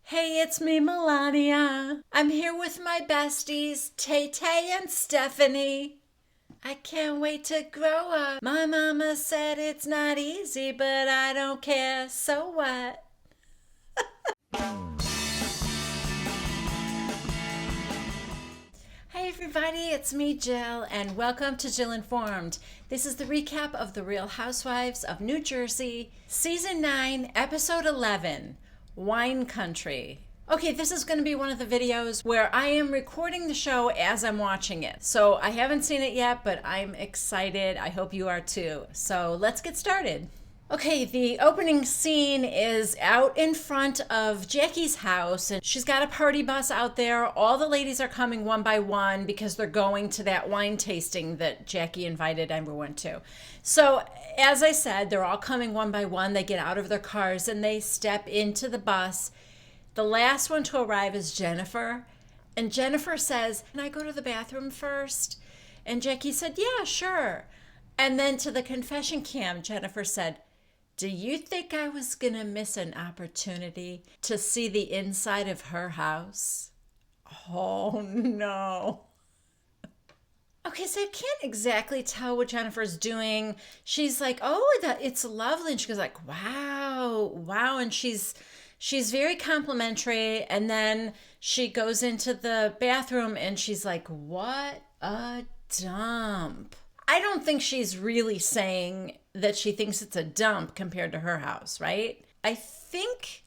Hey, it's me, Melania. I'm here with my besties, Tay Tay and Stephanie. I can't wait to grow up. My mama said it's not easy, but I don't care, so what? Hey everybody, it's me, Jill, and welcome to Jill Informed. This is the recap of The Real Housewives of New Jersey, Season 9, Episode 11, Wine Country. Okay, this is going to be one of the videos where I am recording the show as I'm watching it. So I haven't seen it yet, but I'm excited. I hope you are too. So let's get started. Okay, the opening scene is out in front of Jackie's house, and she's got a party bus out there. All the ladies are coming one by one because they're going to that wine tasting that Jackie invited everyone to. So, as I said, they're all coming one by one. They get out of their cars and they step into the bus. The last one to arrive is Jennifer, and Jennifer says, "Can I go to the bathroom first?" And Jackie said, "Yeah, sure." And then to the confession cam, Jennifer said, "Do you think I was going to miss an opportunity to see the inside of her house?" Oh, no. Okay, so I can't exactly tell what Jennifer's doing. She's like, "Oh, it's lovely." And she goes like, "Wow, wow." And she's very complimentary. And then she goes into the bathroom and she's like, "What a dump." I don't think she's really saying that she thinks it's a dump compared to her house, right? I think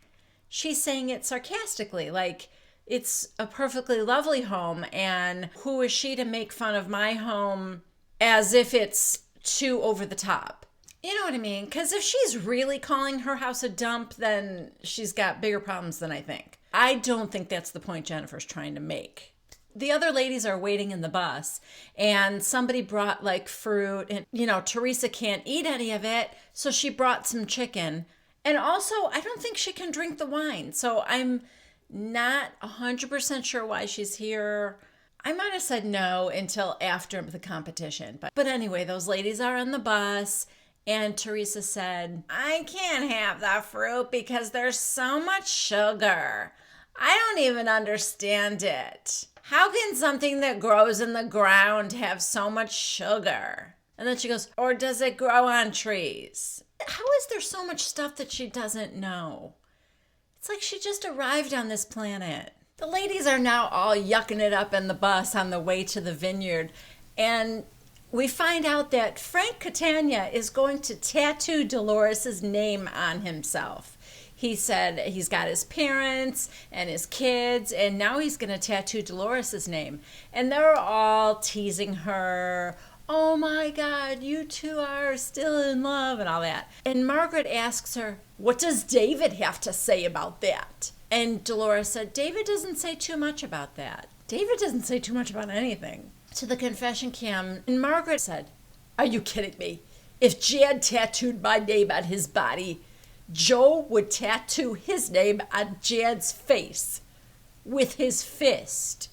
she's saying it sarcastically, like it's a perfectly lovely home, and who is she to make fun of my home as if it's too over the top? You know what I mean? Because if she's really calling her house a dump, then she's got bigger problems than I think. I don't think that's the point Jennifer's trying to make. The other ladies are waiting in the bus, and somebody brought like fruit, and Teresa can't eat any of it, so she brought some chicken. And also, I don't think she can drink the wine, so I'm not 100% sure why she's here. I might have said no until after the competition, but anyway, those ladies are on the bus, and Teresa said, "I can't have the fruit because there's so much sugar. I don't even understand it. How can something that grows in the ground have so much sugar?" And then she goes, "Or does it grow on trees?" How is there so much stuff that she doesn't know? It's like she just arrived on this planet. The ladies are now all yucking it up in the bus on the way to the vineyard. And we find out that Frank Catania is going to tattoo Dolores' name on himself. He said he's got his parents and his kids, and now he's going to tattoo Dolores' name. And they're all teasing her. "Oh my God, you two are still in love," and all that. And Margaret asks her, "What does David have to say about that?" And Dolores said, "David doesn't say too much about that. David doesn't say too much about anything." To the confession cam, and Margaret said, "Are you kidding me? If Jad tattooed my name on his body, Joe would tattoo his name on Jad's face with his fist."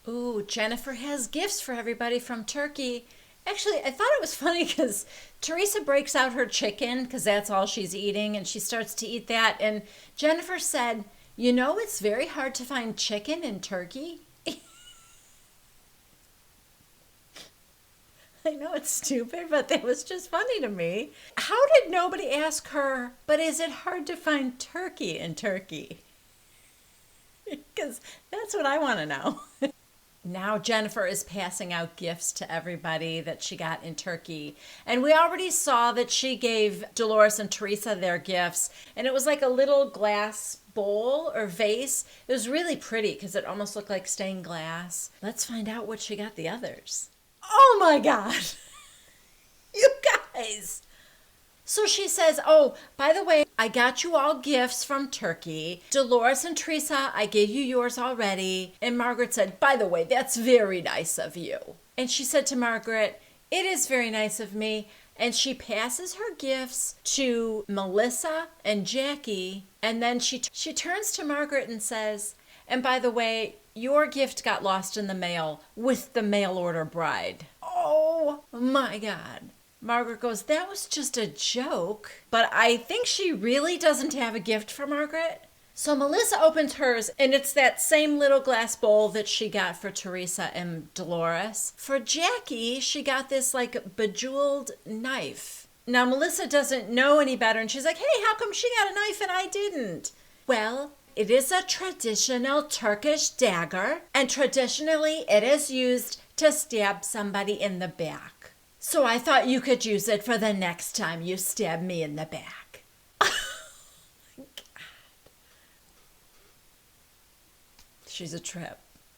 Ooh, Jennifer has gifts for everybody from Turkey. Actually, I thought it was funny because Teresa breaks out her chicken because that's all she's eating, and she starts to eat that. And Jennifer said, "It's very hard to find chicken in Turkey." I know it's stupid, but that was just funny to me. How did nobody ask her, "But is it hard to find turkey in Turkey?" Because that's what I want to know. Now Jennifer is passing out gifts to everybody that she got in Turkey. And we already saw that she gave Dolores and Teresa their gifts. And it was like a little glass bowl or vase. It was really pretty because it almost looked like stained glass. Let's find out what she got the others. Oh my God. You guys. So she says, "Oh, by the way, I got you all gifts from Turkey. Dolores and Teresa, I gave you yours already." And Margaret said, "By the way, that's very nice of you." And she said to Margaret, "It is very nice of me." And she passes her gifts to Melissa and Jackie. And then she turns to Margaret and says, "And by the way, your gift got lost in the mail with the mail order bride." Oh my God. Margaret goes, that was just a joke. But I think she really doesn't have a gift for Margaret. So Melissa opens hers, and it's that same little glass bowl that she got for Teresa and Dolores. For Jackie, she got this like bejeweled knife. Now Melissa doesn't know any better, and she's like, hey, how come she got a knife and I didn't? Well, it is a traditional Turkish dagger, and traditionally it is used to stab somebody in the back. So I thought you could use it for the next time you stab me in the back. She's a trip.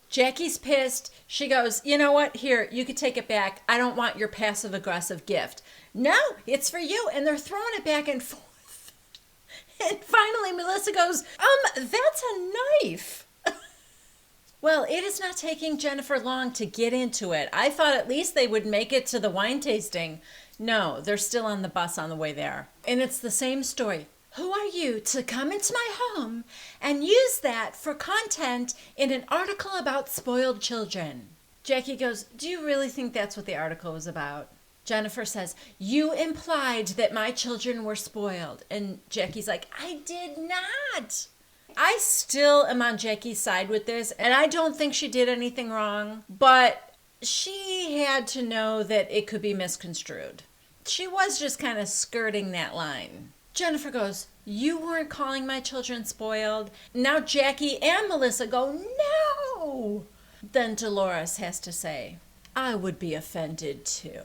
Jackie's pissed. She goes, you know what? Here, you could take it back. I don't want your passive-aggressive gift. No, it's for you. And they're throwing it back and forth. And finally, Melissa goes, that's a knife. Well, it is not taking Jennifer long to get into it. I thought at least they would make it to the wine tasting. No, they're still on the bus on the way there. And it's the same story. Who are you to come into my home and use that for content in an article about spoiled children? Jackie goes, do you really think that's what the article was about? Jennifer says, you implied that my children were spoiled. And Jackie's like, I did not. I still am on Jackie's side with this, and I don't think she did anything wrong, but she had to know that it could be misconstrued. She was just kind of skirting that line. Jennifer goes, you weren't calling my children spoiled. Now Jackie and Melissa go, no. Then Dolores has to say, I would be offended too.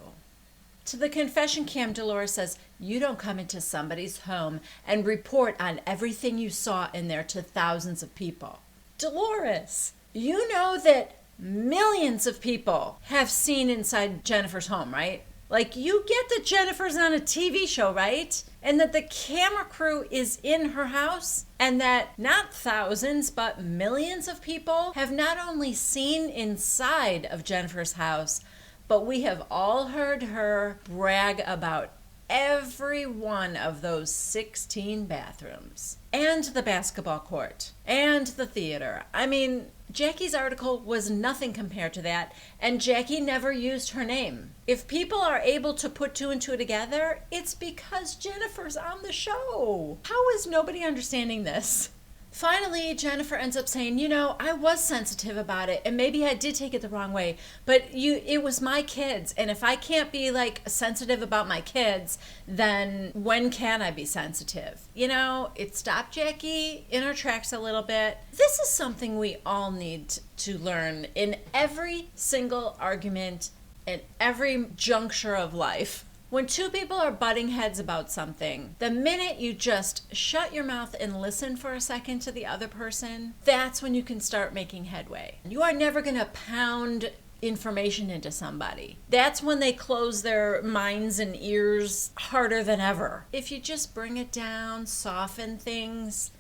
To the confession cam, Dolores says, you don't come into somebody's home and report on everything you saw in there to thousands of people. Dolores, you know that millions of people have seen inside Jennifer's home, right? Like, you get that Jennifer's on a TV show, right? And that the camera crew is in her house, and that not thousands, but millions of people have not only seen inside of Jennifer's house, but we have all heard her brag about every one of those 16 bathrooms, and the basketball court, and the theater. I mean, Jackie's article was nothing compared to that, and Jackie never used her name. If people are able to put two and two together, it's because Jennifer's on the show. How is nobody understanding this? Finally, Jennifer ends up saying, you know, I was sensitive about it, and maybe I did take it the wrong way, but it was my kids, and if I can't be, like, sensitive about my kids, then when can I be sensitive? You know, it stopped Jackie in her tracks a little bit. This is something we all need to learn in every single argument, in every juncture of life. When two people are butting heads about something, the minute you just shut your mouth and listen for a second to the other person, that's when you can start making headway. You are never going to pound information into somebody. That's when they close their minds and ears harder than ever. If you just bring it down, soften things,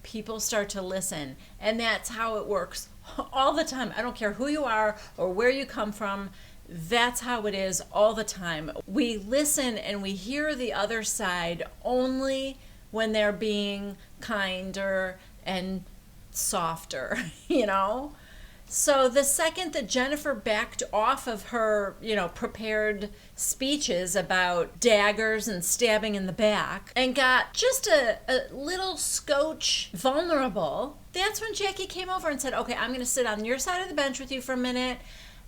people start to listen. And that's how it works all the time. I don't care who you are or where you come from. That's how it is all the time. We listen and we hear the other side only when they're being kinder and softer, you know? So the second that Jennifer backed off of her, prepared speeches about daggers and stabbing in the back and got just a little scotch vulnerable, that's when Jackie came over and said, okay, I'm going to sit on your side of the bench with you for a minute.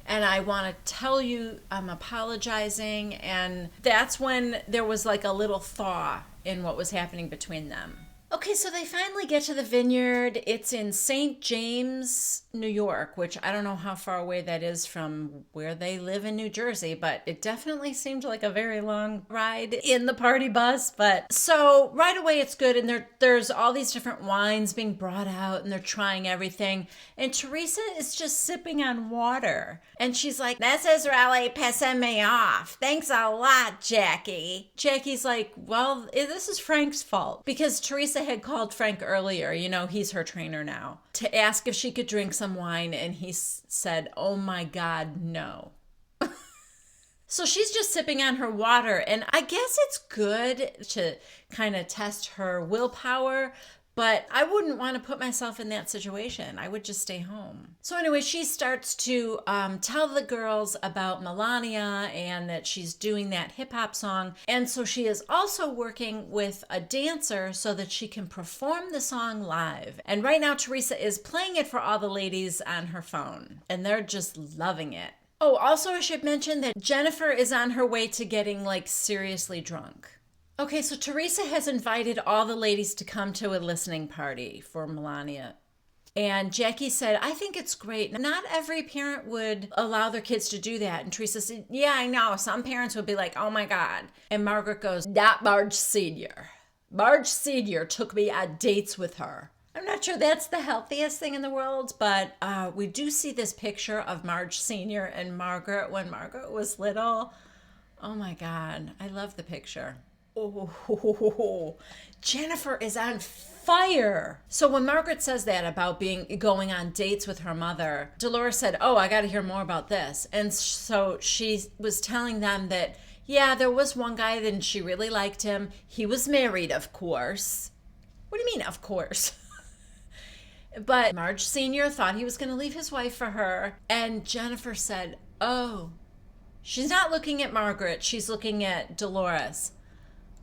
And I want to tell you I'm apologizing. And that's when there was like a little thaw in what was happening between them. Okay, so they finally get to the vineyard. It's in St. James, New York, which I don't know how far away that is from where they live in New Jersey, but it definitely seemed like a very long ride in the party bus. But so right away it's good, and there's all these different wines being brought out, and they're trying everything. And Teresa is just sipping on water. And she's like, this is really pissing me off. Thanks a lot, Jackie. Jackie's like, well, this is Frank's fault, because Teresa had called Frank earlier, he's her trainer now, to ask if she could drink some wine, and he said, oh my God, no. So she's just sipping on her water, and I guess it's good to kind of test her willpower, But I wouldn't want to put myself in that situation. I would just stay home. So anyway, she starts to tell the girls about Melania and that she's doing that hip hop song. And so she is also working with a dancer so that she can perform the song live. And right now, Teresa is playing it for all the ladies on her phone. And they're just loving it. Oh, also I should mention that Jennifer is on her way to getting like seriously drunk. Okay, so Teresa has invited all the ladies to come to a listening party for Melania. And Jackie said, I think it's great. Not every parent would allow their kids to do that. And Teresa said, yeah, I know. Some parents would be like, oh my God. And Margaret goes, not Marge Sr. Marge Sr. took me on dates with her. I'm not sure that's the healthiest thing in the world, but we do see this picture of Marge Sr. and Margaret when Margaret was little. Oh my God, I love the picture. Oh, Jennifer is on fire. So when Margaret says that about going on dates with her mother, Dolores said, oh, I got to hear more about this. And so she was telling them that, yeah, there was one guy and she really liked him. He was married, of course. What do you mean, of course? But Marge Sr. thought he was going to leave his wife for her. And Jennifer said, oh, she's not looking at Margaret. She's looking at Dolores.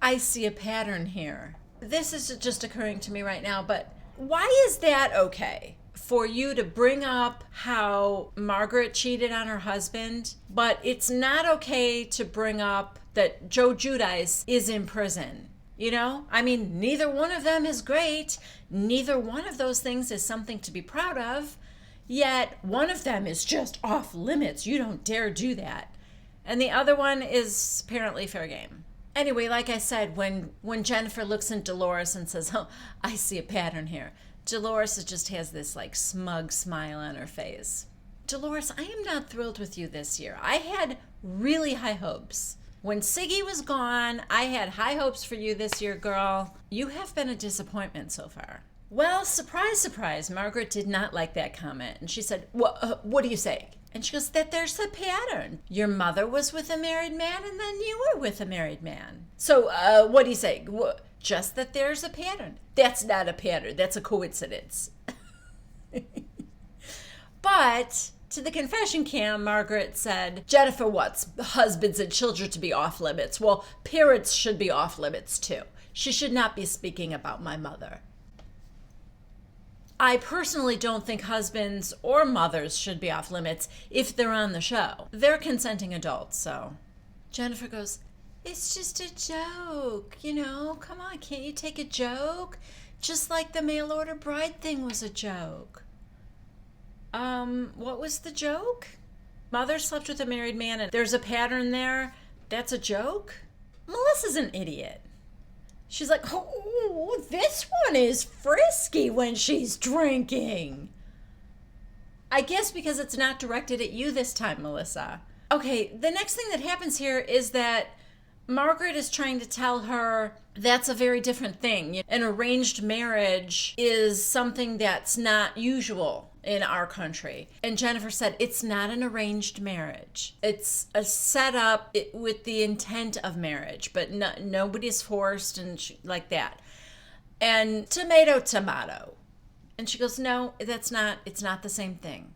I see a pattern here. This is just occurring to me right now, but why is that okay? For you to bring up how Margaret cheated on her husband, but it's not okay to bring up that Joe Giudice is in prison. You know, I mean, neither one of them is great. Neither one of those things is something to be proud of. Yet one of them is just off limits. You don't dare do that. And the other one is apparently fair game. Anyway, like I said, when Jennifer looks at Dolores and says, oh, I see a pattern here, Dolores just has this like smug smile on her face. Dolores, I am not thrilled with you this year. I had really high hopes. When Siggy was gone, I had high hopes for you this year, girl. You have been a disappointment so far. Well, surprise, surprise, Margaret did not like that comment. And she said, what do you say? And she goes, that there's a pattern. Your mother was with a married man and then you were with a married man. So what do you say? Just that there's a pattern. That's not a pattern. That's a coincidence. But to the confession cam, Margaret said, Jennifer wants husbands and children to be off limits. Well, parents should be off limits too. She should not be speaking about my mother. I personally don't think husbands or mothers should be off limits if they're on the show. They're consenting adults, so. Jennifer goes, it's just a joke, you know? Come on, can't you take a joke? Just like the mail order bride thing was a joke. What was the joke? Mother slept with a married man and there's a pattern there. That's a joke? Melissa's an idiot. She's like, oh, this one is frisky when she's drinking. I guess because it's not directed at you this time, Melissa. Okay, the next thing that happens here is that Margaret is trying to tell her that's a very different thing. An arranged marriage is something that's not usual in our country. And Jennifer said, it's not an arranged marriage. It's a setup with the intent of marriage, but nobody's forced and like that. And tomato. And she goes, no, it's not the same thing.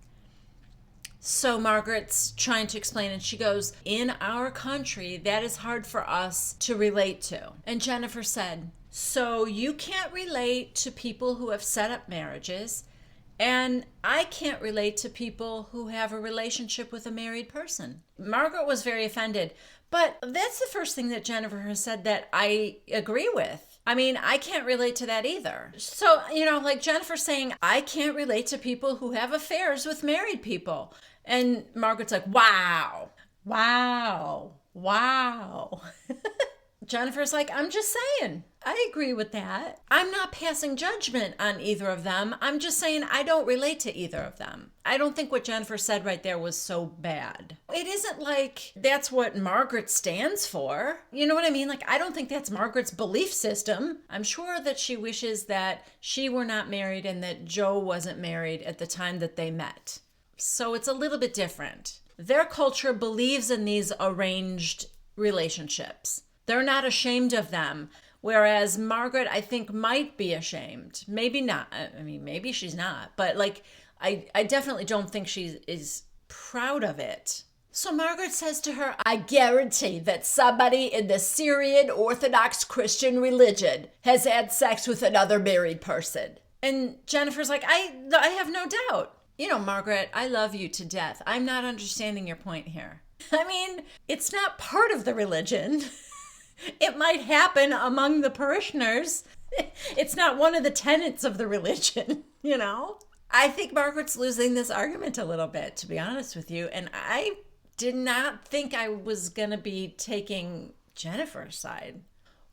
So Margaret's trying to explain, and she goes, in our country, that is hard for us to relate to. And Jennifer said, so you can't relate to people who have set up marriages, and I can't relate to people who have a relationship with a married person. Margaret was very offended, but that's the first thing that Jennifer has said that I agree with. I mean, I can't relate to that either. So, you know, like Jennifer saying, I can't relate to people who have affairs with married people. And Margaret's like, wow. Jennifer's like, I'm just saying, I agree with that. I'm not passing judgment on either of them. I'm just saying I don't relate to either of them. I don't think what Jennifer said right there was so bad. It isn't like that's what Margaret stands for. You know what I mean? Like, I don't think that's Margaret's belief system. I'm sure that she wishes that she were not married and that Joe wasn't married at the time that they met. So it's a little bit different. Their culture believes in these arranged relationships. They're not ashamed of them. Whereas Margaret, I think, might be ashamed. Maybe not. I mean, maybe she's not. But like, I definitely don't think she is proud of it. So Margaret says to her, I guarantee that somebody in the Syrian Orthodox Christian religion has had sex with another married person. And Jennifer's like, I have no doubt. You know, Margaret, I love you to death. I'm not understanding your point here. I mean, it's not part of the religion. It might happen among the parishioners. It's not one of the tenets of the religion, you know? I think Margaret's losing this argument a little bit, to be honest with you. And I did not think I was going to be taking Jennifer's side.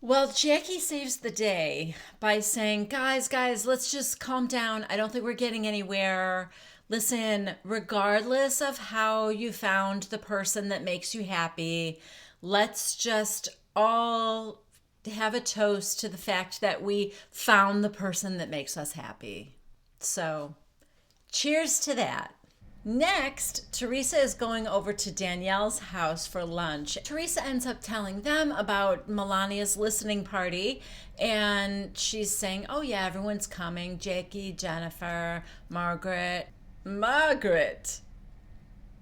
Well, Jackie saves the day by saying, guys, let's just calm down. I don't think we're getting anywhere. Listen, regardless of how you found the person that makes you happy, let's just all have a toast to the fact that we found the person that makes us happy. So, cheers to that. Next, Teresa is going over to Danielle's house for lunch. Teresa ends up telling them about Melania's listening party, and she's saying, oh yeah, everyone's coming. Jackie, Jennifer, Margaret.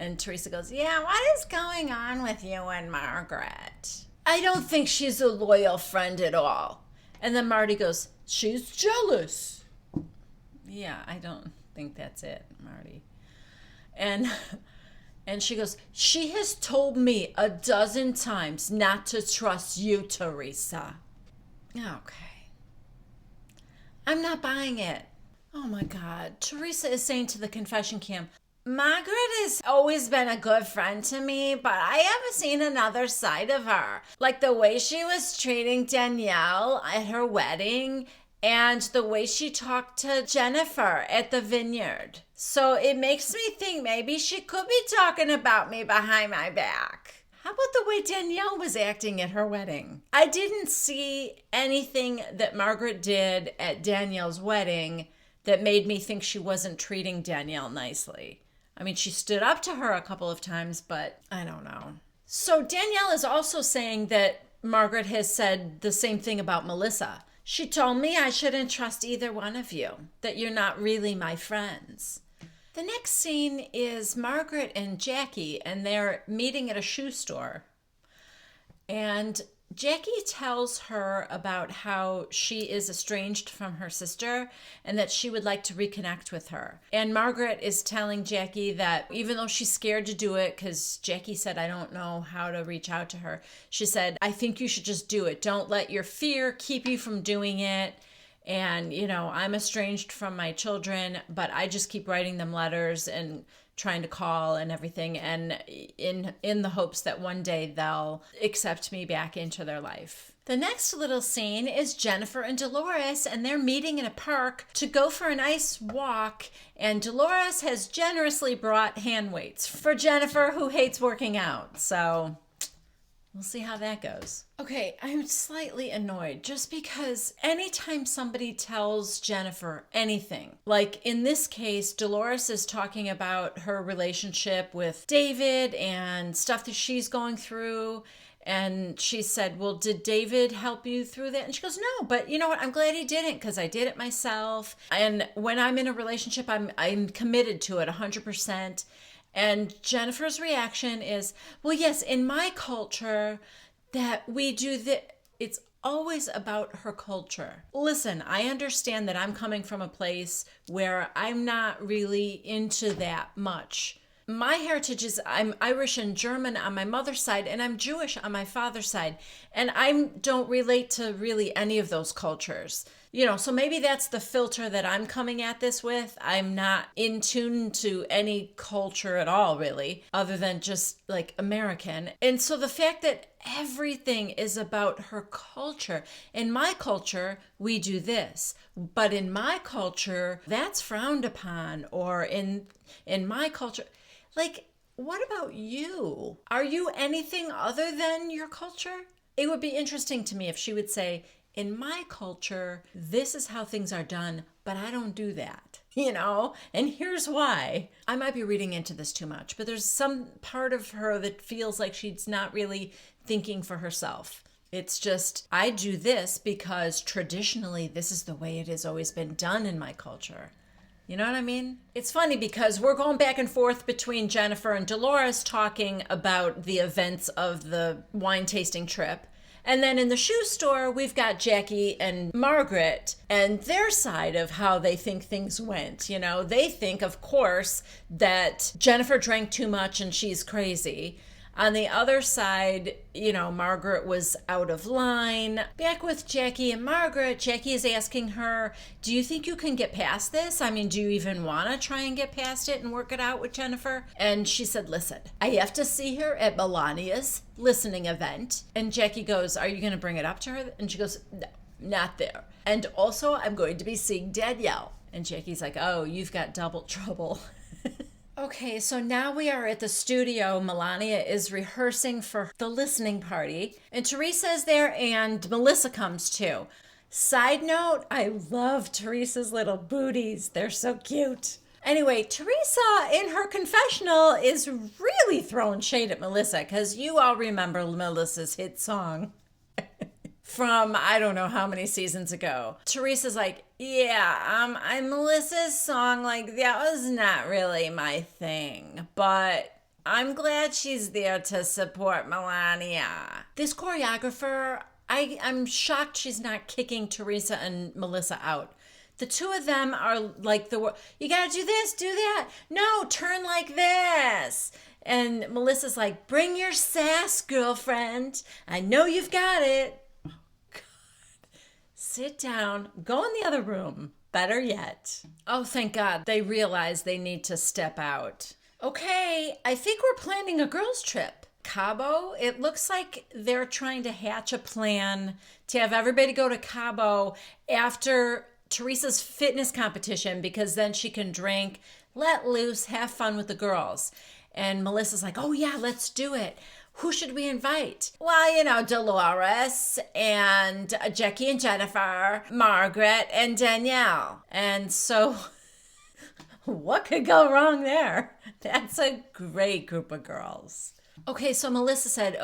And Teresa goes, yeah, what is going on with you and Margaret? I don't think she's a loyal friend at all. And then Marty goes, she's jealous. Yeah, I don't think that's it, Marty. And she goes, she has told me a dozen times not to trust you, Teresa. Okay. I'm not buying it. Oh my God. Teresa is saying to the confession cam, Margaret has always been a good friend to me, but I haven't seen another side of her. Like the way she was treating Danielle at her wedding and the way she talked to Jennifer at the vineyard. So it makes me think maybe she could be talking about me behind my back. How about the way Danielle was acting at her wedding? I didn't see anything that Margaret did at Danielle's wedding that made me think she wasn't treating Danielle nicely. I mean, she stood up to her a couple of times, but I don't know. So Danielle is also saying that Margaret has said the same thing about Melissa. She told me I shouldn't trust either one of you, that you're not really my friends. The next scene is Margaret and Jackie, and they're meeting at a shoe store. And Jackie tells her about how she is estranged from her sister and that she would like to reconnect with her. And Margaret is telling Jackie that even though she's scared to do it, because Jackie said, I don't know how to reach out to her, she said, I think you should just do it. Don't let your fear keep you from doing it. And, you know, I'm estranged from my children, but I just keep writing them letters and trying to call and everything, and in the hopes that one day they'll accept me back into their life. The next little scene is Jennifer and Dolores, and they're meeting in a park to go for a nice walk, and Dolores has generously brought hand weights for Jennifer, who hates working out. So we'll see how that goes. Okay, I'm slightly annoyed just because anytime somebody tells Jennifer anything, like in this case, Dolores is talking about her relationship with David and stuff that she's going through. And she said, well, did David help you through that? And she goes, no, but you know what? I'm glad he didn't because I did it myself. And when I'm in a relationship, I'm committed to it 100%. And Jennifer's reaction is, well, yes, in my culture that we do that. It's always about her culture. Listen, I understand that I'm coming from a place where I'm not really into that much. My heritage is I'm Irish and German on my mother's side, and I'm Jewish on my father's side. And I don't relate to really any of those cultures. You know, so maybe that's the filter that I'm coming at this with. I'm not in tune to any culture at all, really, other than just like American. And so the fact that everything is about her culture. In my culture, we do this. But in my culture, that's frowned upon. Or in my culture, like, what about you? Are you anything other than your culture? It would be interesting to me if she would say, in my culture, this is how things are done, but I don't do that, you know? And here's why. I might be reading into this too much, but there's some part of her that feels like she's not really thinking for herself. It's just, I do this because traditionally this is the way it has always been done in my culture. You know what I mean? It's funny because we're going back and forth between Jennifer and Dolores talking about the events of the wine tasting trip. And then in the shoe store, we've got Jackie and Margaret and their side of how they think things went. You know, they think, of course, that Jennifer drank too much and she's crazy. On the other side, you know, Margaret was out of line. Back with Jackie and Margaret, Jackie is asking her, do you think you can get past this? I mean, do you even want to try and get past it and work it out with Jennifer? And she said, listen, I have to see her at Melania's listening event. And Jackie goes, are you going to bring it up to her? And she goes, no, not there. And also, I'm going to be seeing Danielle. And Jackie's like, oh, you've got double trouble. Okay, so now we are at the studio. Melania is rehearsing for the listening party, and Teresa is there, and Melissa comes too. Side note, I love Teresa's little booties. They're so cute. Anyway, Teresa, in her confessional, is really throwing shade at Melissa, because you all remember Melissa's hit song from I don't know how many seasons ago. Teresa's like, yeah, I'm Melissa's song, like that was not really my thing, but I'm glad she's there to support Melania. This choreographer, I'm shocked she's not kicking Teresa and Melissa out. The two of them are like you gotta do this, do that. No, turn like this. And Melissa's like, bring your sass, girlfriend. I know you've got it. Sit down, go in the other room. Better yet. Oh, thank God. They realize they need to step out. Okay, I think we're planning a girls' trip. Cabo, it looks like they're trying to hatch a plan to have everybody go to Cabo after Teresa's fitness competition because then she can drink, let loose, have fun with the girls. And Melissa's like, oh yeah, let's do it. Who should we invite? Well, you know, Dolores and Jackie and Jennifer, Margaret and Danielle. And so what could go wrong there? That's a great group of girls. Okay, so Melissa said,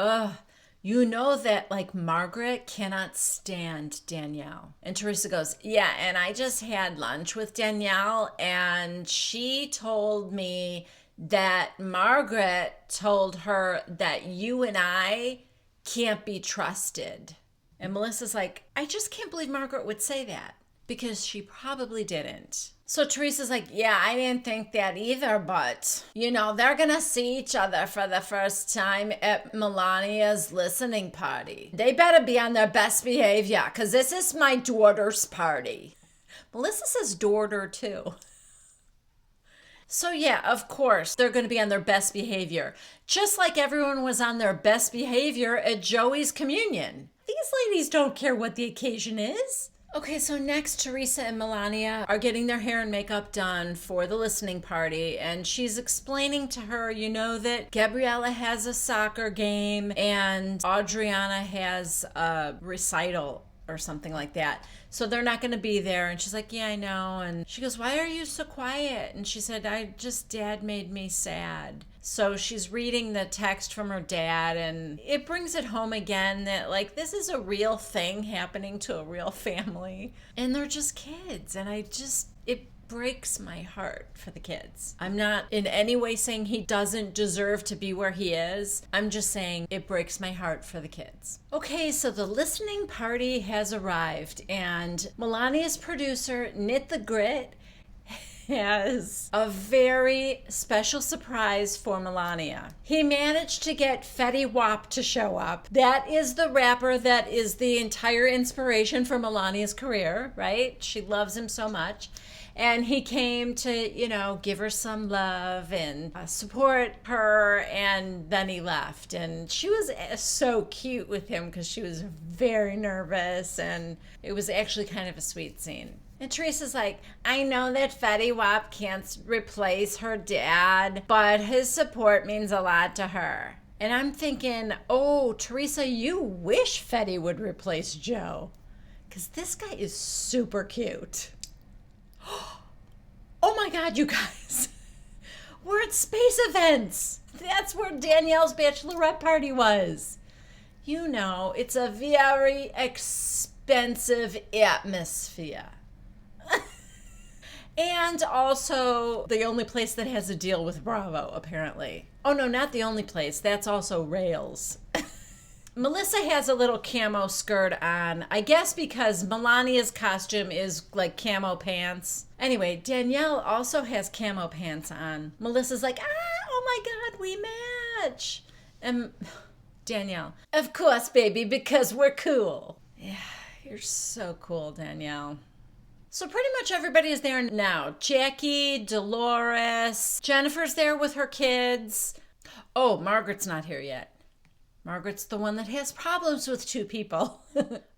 you know that like Margaret cannot stand Danielle. And Teresa goes, yeah, and I just had lunch with Danielle and she told me that Margaret told her that you and I can't be trusted. And Melissa's like, I just can't believe Margaret would say that because she probably didn't. So Teresa's like, yeah, I didn't think that either, but, you know, they're going to see each other for the first time at Melania's listening party. They better be on their best behavior because this is my daughter's party. Melissa says daughter too. So yeah, of course, they're going to be on their best behavior. Just like everyone was on their best behavior at Joey's communion. These ladies don't care what the occasion is. Okay, so next, Teresa and Melania are getting their hair and makeup done for the listening party, and she's explaining to her, you know, that Gabriella has a soccer game and Adriana has a recital or something like that. So they're not going to be there. And she's like, yeah, I know. And she goes, why are you so quiet? And she said, Dad made me sad. So she's reading the text from her dad, and it brings it home again that like this is a real thing happening to a real family. And they're just kids. And it breaks my heart for the kids. I'm not in any way saying he doesn't deserve to be where he is. I'm just saying it breaks my heart for the kids. Okay, so the listening party has arrived, and Melania's producer, Knit the Grit, has a very special surprise for Melania. He managed to get Fetty Wap to show up. That is the rapper that is the entire inspiration for Melania's career, right? She loves him so much. And he came to, you know, give her some love and support her, and then he left. And she was so cute with him because she was very nervous, and it was actually kind of a sweet scene. And Teresa's like, I know that Fetty Wap can't replace her dad, but his support means a lot to her. And I'm thinking, oh, Teresa, you wish Fetty would replace Joe, because this guy is super cute. Oh my God, you guys. We're at Space Events. That's where Danielle's bachelorette party was. You know, it's a very expensive atmosphere. And also the only place that has a deal with Bravo, apparently. Oh no, not the only place. That's also Rails. Melissa has a little camo skirt on, I guess because Melania's costume is like camo pants. Anyway, Danielle also has camo pants on. Melissa's like, oh my God, we match. And Danielle, of course, baby, because we're cool. Yeah, you're so cool, Danielle. So pretty much everybody is there now. Jackie, Dolores, Jennifer's there with her kids. Oh, Margaret's not here yet. Margaret's the one that has problems with two people.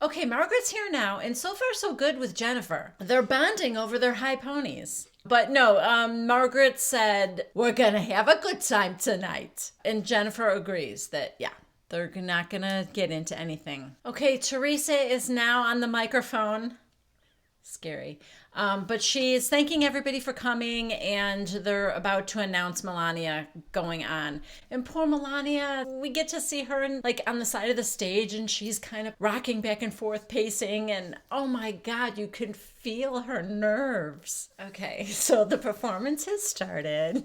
Okay, Margaret's here now, and so far so good with Jennifer. They're bonding over their high ponies. But no, Margaret said, we're gonna have a good time tonight. And Jennifer agrees that, yeah, they're not gonna get into anything. Okay, Teresa is now on the microphone. Scary. But she's thanking everybody for coming, and they're about to announce Melania going on. And poor Melania, we get to see her on the side of the stage, and she's kind of rocking back and forth, pacing, and oh my God, you can feel her nerves. Okay, so the performance has started.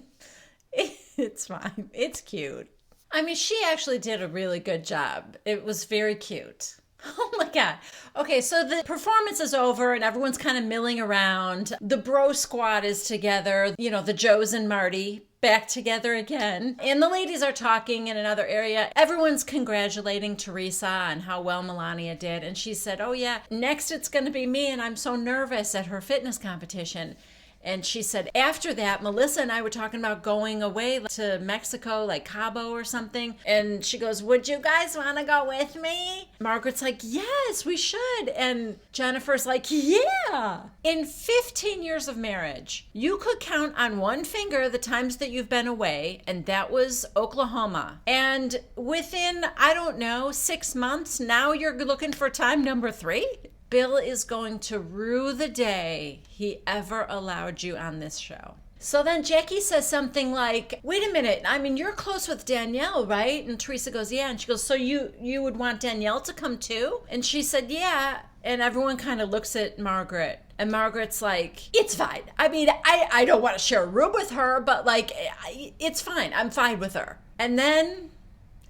It's fine. It's cute. I mean, she actually did a really good job. It was very cute. Oh my God. Okay, so the performance is over and everyone's kind of milling around. The bro squad is together, the Joes and Marty back together again. And the ladies are talking in another area. Everyone's congratulating Teresa on how well Melania did. And she said, oh yeah, next it's going to be me, and I'm so nervous at her fitness competition. And she said, after that, Melissa and I were talking about going away to Mexico, like Cabo or something. And she goes, would you guys want to go with me? Margaret's like, yes, we should. And Jennifer's like, yeah. In 15 years of marriage, you could count on one finger the times that you've been away. And that was Oklahoma. And within, 6 months, now you're looking for time number 3. Bill is going to rue the day he ever allowed you on this show. So then Jackie says something like, wait a minute, you're close with Danielle, right? And Teresa goes, yeah. And she goes, so you would want Danielle to come too? And she said, yeah. And everyone kind of looks at Margaret. And Margaret's like, it's fine. I don't want to share a room with her, but it's fine. I'm fine with her. And then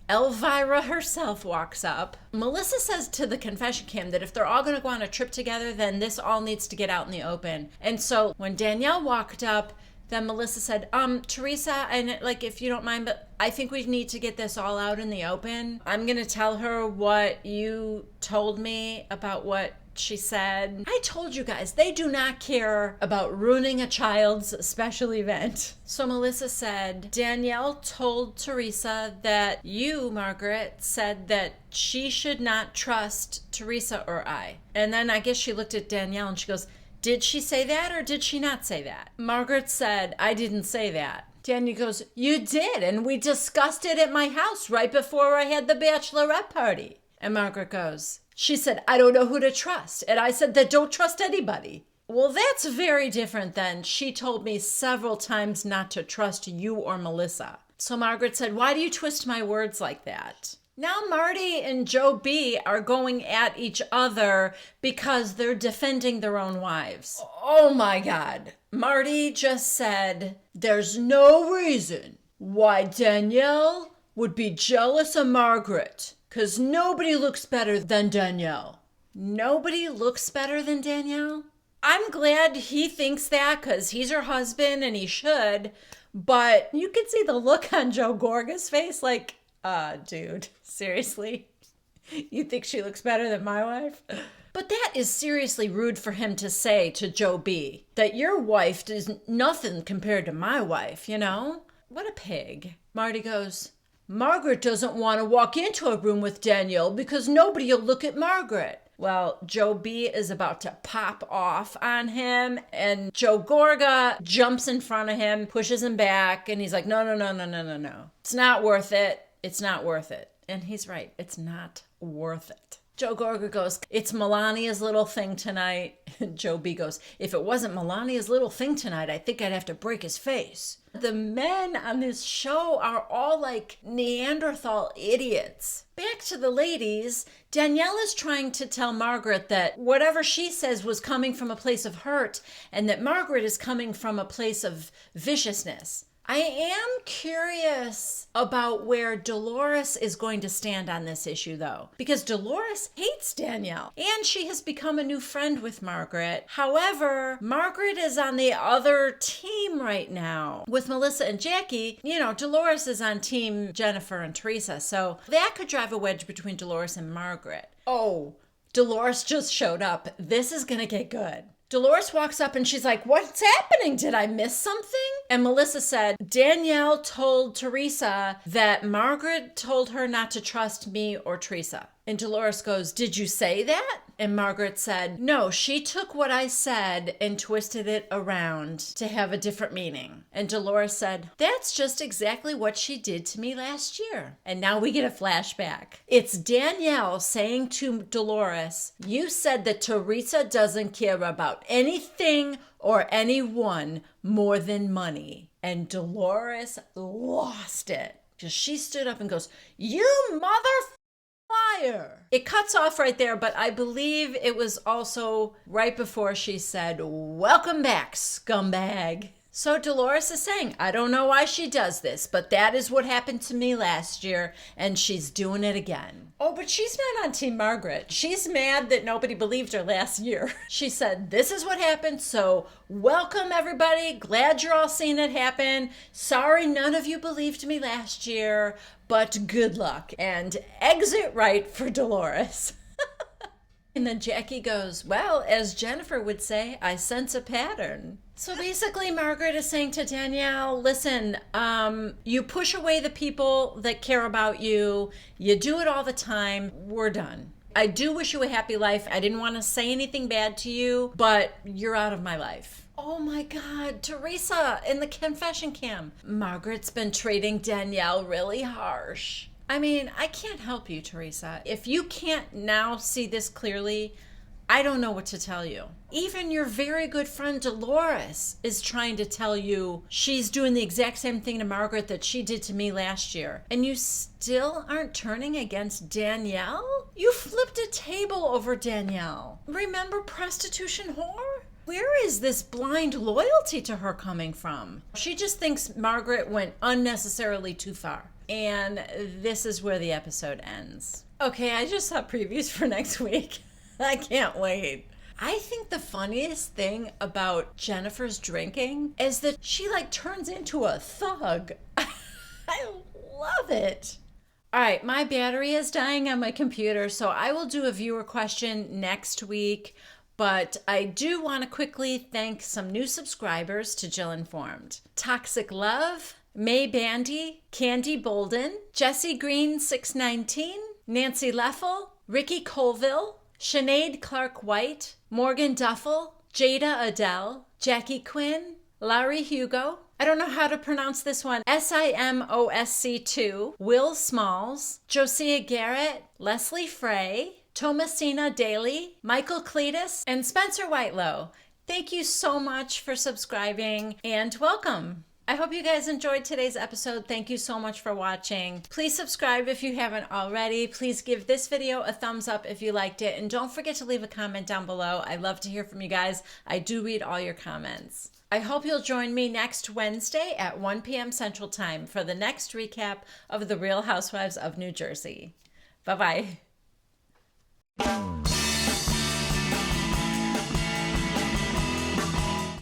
Elvira herself walks up. Melissa says to the confession cam that if they're all going to go on a trip together, then this all needs to get out in the open. And so when Danielle walked up, then Melissa said, Teresa, and if you don't mind, but I think we need to get this all out in the open. I'm going to tell her what you told me about what she said. I told you guys, they do not care about ruining a child's special event. So Melissa said, Danielle told Teresa that you, Margaret, said that she should not trust Teresa or I. And then I guess she looked at Danielle and she goes, did she say that or did she not say that? Margaret said, I didn't say that. Danielle goes, you did, and we discussed it at my house right before I had the bachelorette party. And Margaret goes, she said, I don't know who to trust. And I said, that don't trust anybody. Well, that's very different than she told me several times not to trust you or Melissa. So Margaret said, why do you twist my words like that? Now Marty and Joe B are going at each other because they're defending their own wives. Oh my God. Marty just said, there's no reason why Danielle would be jealous of Margaret. Because nobody looks better than Danielle. Nobody looks better than Danielle? I'm glad he thinks that because he's her husband and he should. But you can see the look on Joe Gorga's face dude, seriously? You think she looks better than my wife? But that is seriously rude for him to say to Joe B. That your wife is nothing compared to my wife, What a pig. Marty goes, Margaret doesn't want to walk into a room with Danielle because nobody will look at Margaret. Well, Joe B is about to pop off on him, and Joe Gorga jumps in front of him, pushes him back, and he's like, no. It's not worth it. It's not worth it. And he's right. It's not worth it. Joe Gorga goes, it's Melania's little thing tonight. And Joe B goes, if it wasn't Melania's little thing tonight, I think I'd have to break his face. The men on this show are all like Neanderthal idiots. Back to the ladies, Danielle is trying to tell Margaret that whatever she says was coming from a place of hurt and that Margaret is coming from a place of viciousness. I am curious about where Dolores is going to stand on this issue, though, because Dolores hates Danielle and she has become a new friend with Margaret. However, Margaret is on the other team right now with Melissa and Jackie. You know, Dolores is on team Jennifer and Teresa, so that could drive a wedge between Dolores and Margaret. Oh, Dolores just showed up. This is going to get good. Dolores walks up and she's like, what's happening? Did I miss something? And Melissa said, Danielle told Teresa that Margaret told her not to trust me or Teresa. And Dolores goes, did you say that? And Margaret said, no, she took what I said and twisted it around to have a different meaning. And Dolores said, that's just exactly what she did to me last year. And now we get a flashback. It's Danielle saying to Dolores, you said that Teresa doesn't care about anything or anyone more than money. And Dolores lost it. Because she stood up and goes, you mother liar. It cuts off right there, but I believe it was also right before she said, welcome back, scumbag. So Dolores is saying, I don't know why she does this, but that is what happened to me last year, and she's doing it again. Oh, but she's not on Team Margaret. She's mad that nobody believed her last year. She said, this is what happened, so welcome everybody. Glad you're all seeing it happen. Sorry none of you believed me last year, but good luck. And exit right for Dolores. And then Jackie goes, well, as Jennifer would say, I sense a pattern. So basically, Margaret is saying to Danielle, listen, you push away the people that care about you. You do it all the time. We're done. I do wish you a happy life. I didn't want to say anything bad to you, but you're out of my life. Oh my God, Teresa in the confession cam. Margaret's been treating Danielle really harsh. I mean, I can't help you, Teresa. If you can't now see this clearly, I don't know what to tell you. Even your very good friend Dolores is trying to tell you she's doing the exact same thing to Margaret that she did to me last year. And you still aren't turning against Danielle? You flipped a table over Danielle. Remember prostitution whore? Where is this blind loyalty to her coming from? She just thinks Margaret went unnecessarily too far. And this is where the episode ends. Okay, I just saw previews for next week. I can't wait. I think the funniest thing about Jennifer's drinking is that she like turns into a thug. I love it. All right, my battery is dying on my computer, so I will do a viewer question next week. But I do want to quickly thank some new subscribers to Jill Informed. Toxic Love, May Bandy, Candy Bolden, Jesse Green 619, Nancy Leffel, Ricky Colville, Sinead Clark White, Morgan Duffel, Jada Adele, Jackie Quinn, Larry Hugo, I don't know how to pronounce this one, SIMOSC2, Will Smalls, Josiah Garrett, Leslie Frey, Thomasina Daly, Michael Cletus, and Spencer Whitelow. Thank you so much for subscribing and welcome. I hope you guys enjoyed today's episode. Thank you so much for watching. Please subscribe if you haven't already. Please give this video a thumbs up if you liked it. And don't forget to leave a comment down below. I love to hear from you guys. I do read all your comments. I hope you'll join me next Wednesday at 1 p.m. Central Time for the next recap of The Real Housewives of New Jersey. Bye-bye.